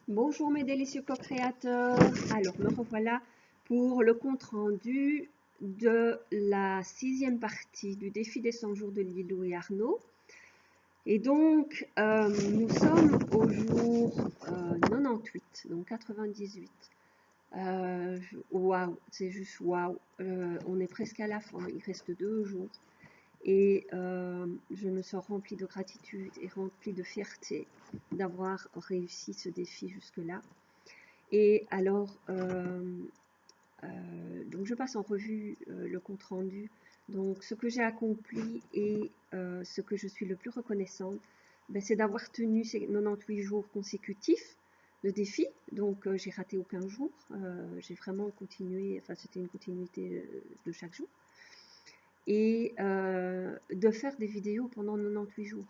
Bonjour mes délicieux co-créateurs. Alors me revoilà pour le compte rendu de la 6e partie du défi des 100 jours de Lilou et Arnaud. Et donc nous sommes au jour 98, donc 98. Waouh, c'est juste waouh. On est presque à la fin, il reste 2 jours. Et je me sens remplie de gratitude et remplie de fierté d'avoir réussi ce défi jusque-là. Et alors, donc je passe en revue le compte rendu. Donc ce que j'ai accompli et ce que je suis le plus reconnaissante, ben, c'est d'avoir tenu ces 98 jours consécutifs de défi. Donc j'ai raté aucun jour. J'ai vraiment continué, enfin c'était une continuité de chaque jour. Et de faire des vidéos pendant 98 jours.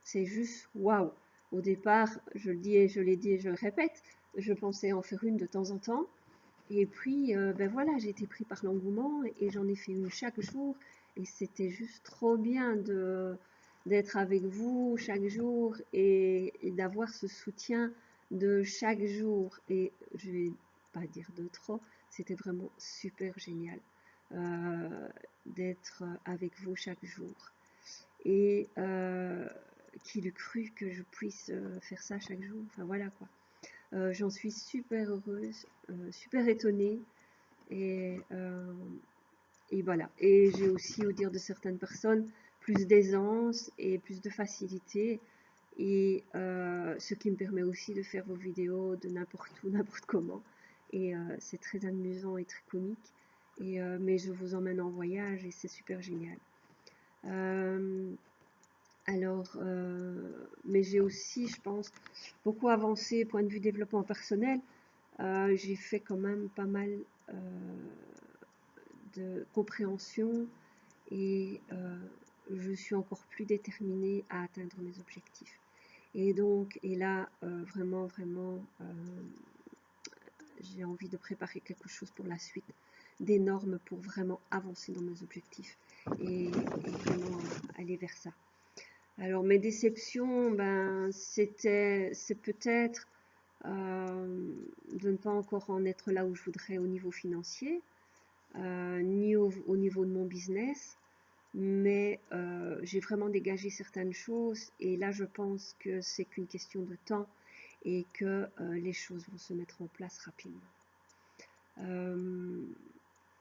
C'est juste waouh. Au départ, je le dis et je l'ai dit et je le répète, je pensais en faire une de temps en temps. Et puis, ben voilà, j'ai été pris par l'engouement et j'en ai fait une chaque jour. Et c'était juste trop bien d'être avec vous chaque jour et d'avoir ce soutien de chaque jour. Et je vais pas dire de trop, c'était vraiment super génial d'être avec vous chaque jour. Et qui l'eût cru que je puisse faire ça chaque jour. Enfin voilà quoi. J'en suis super heureuse, super étonnée. Et, et voilà. Et j'ai aussi, au dire de certaines personnes, plus d'aisance et plus de facilité. Et ce qui me permet aussi de faire vos vidéos de n'importe où, n'importe comment. Et c'est très amusant et très comique. Et, mais je vous emmène en voyage et c'est super génial. Alors, mais j'ai aussi, je pense, beaucoup avancé point de vue développement personnel. J'ai fait quand même pas mal de compréhension et je suis encore plus déterminée à atteindre mes objectifs. Et donc, et là, vraiment, j'ai envie de préparer quelque chose pour la suite, d'énorme pour vraiment avancer dans mes objectifs et vraiment aller vers ça. Alors mes déceptions, ben, c'est peut-être de ne pas encore en être là où je voudrais au niveau financier, ni au niveau de mon business, mais j'ai vraiment dégagé certaines choses et là je pense que c'est qu'une question de temps et que les choses vont se mettre en place rapidement.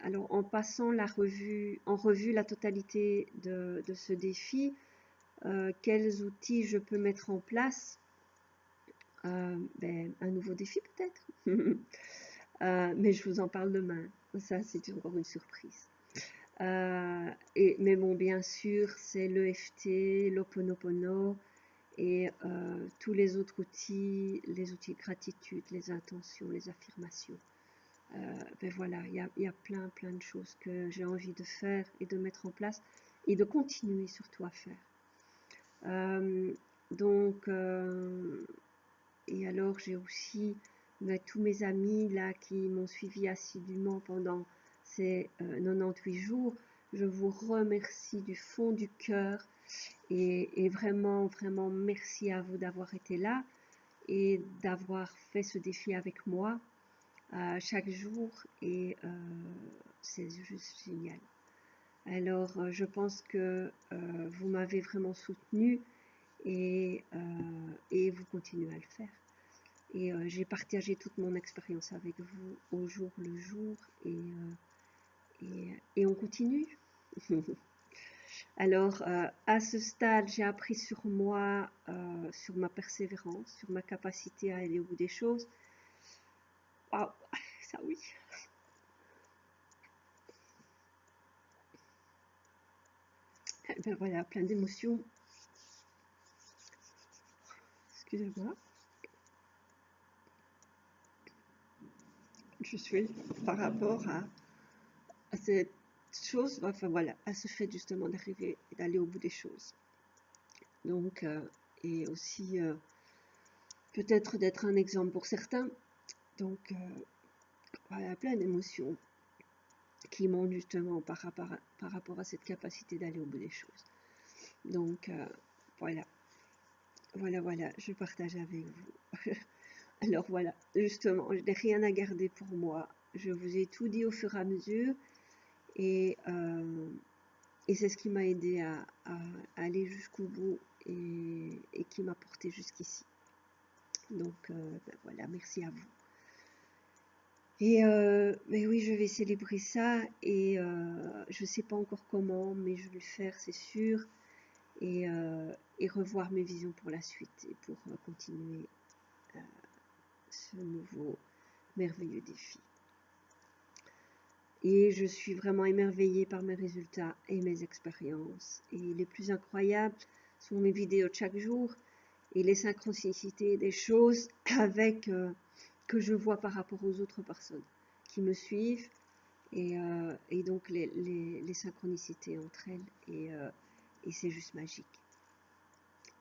Alors en passant en revue la totalité de ce défi, quels outils je peux mettre en place, ben, un nouveau défi peut-être. Mais je vous en parle demain. Ça, c'est encore une surprise. Mais bon, bien sûr, c'est l'EFT, l'Ho'oponopono et tous les autres outils, les outils de gratitude, les intentions, les affirmations. Ben voilà, il y a plein de choses que j'ai envie de faire et de mettre en place et de continuer surtout à faire. Donc, et alors j'ai aussi tous mes amis là qui m'ont suivi assidûment pendant ces 98 jours. Je vous remercie du fond du cœur et vraiment merci à vous d'avoir été là et d'avoir fait ce défi avec moi chaque jour et c'est juste génial. Alors je pense que vous m'avez vraiment soutenu et vous continuez à le faire. Et j'ai partagé toute mon expérience avec vous au jour le jour et on continue. Alors, à ce stade, j'ai appris sur moi, sur ma persévérance, sur ma capacité à aller au bout des choses. Waouh, ça oui. Et ben voilà, plein d'émotions. Excusez-moi. Je suis par rapport à cette chose, enfin voilà, à ce fait justement d'arriver et d'aller au bout des choses. Donc, et aussi peut-être d'être un exemple pour certains. Donc, voilà, plein d'émotions qui montent justement par rapport à cette capacité d'aller au bout des choses. Donc, voilà, je partage avec vous. Alors voilà, justement, je n'ai rien à garder pour moi. Je vous ai tout dit au fur et à mesure et, c'est ce qui m'a aidé à aller jusqu'au bout et qui m'a porté jusqu'ici. Donc ben voilà, merci à vous. Et mais oui, je vais célébrer ça et je ne sais pas encore comment, mais je vais le faire, c'est sûr. Et revoir mes visions pour la suite et pour continuer ce nouveau merveilleux défi. Et je suis vraiment émerveillée par mes résultats et mes expériences. Et les plus incroyables sont mes vidéos de chaque jour et les synchronicités des choses avec que je vois par rapport aux autres personnes qui me suivent et donc les synchronicités entre elles et c'est juste magique.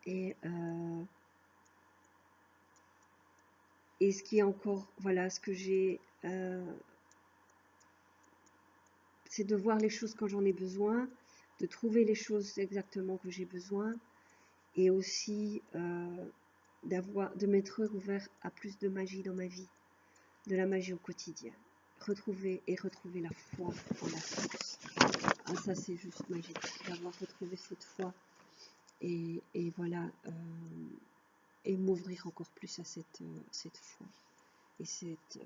Et ce qui est encore, voilà, ce que j'ai, c'est de voir les choses quand j'en ai besoin, de trouver les choses exactement que j'ai besoin, et aussi de m'être ouvert à plus de magie dans ma vie, de la magie au quotidien. Retrouver la foi en la source. Ah, ça c'est juste magique, d'avoir retrouvé cette foi et voilà, et m'ouvrir encore plus à cette foi et cette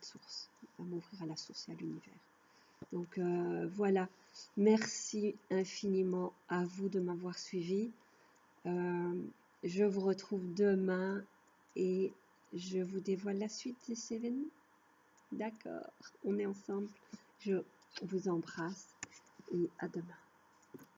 source, à m'ouvrir à la source et à l'univers. Donc voilà, merci infiniment à vous de m'avoir suivi. Je vous retrouve demain et je vous dévoile la suite de ces événements. D'accord, on est ensemble. Je vous embrasse et à demain.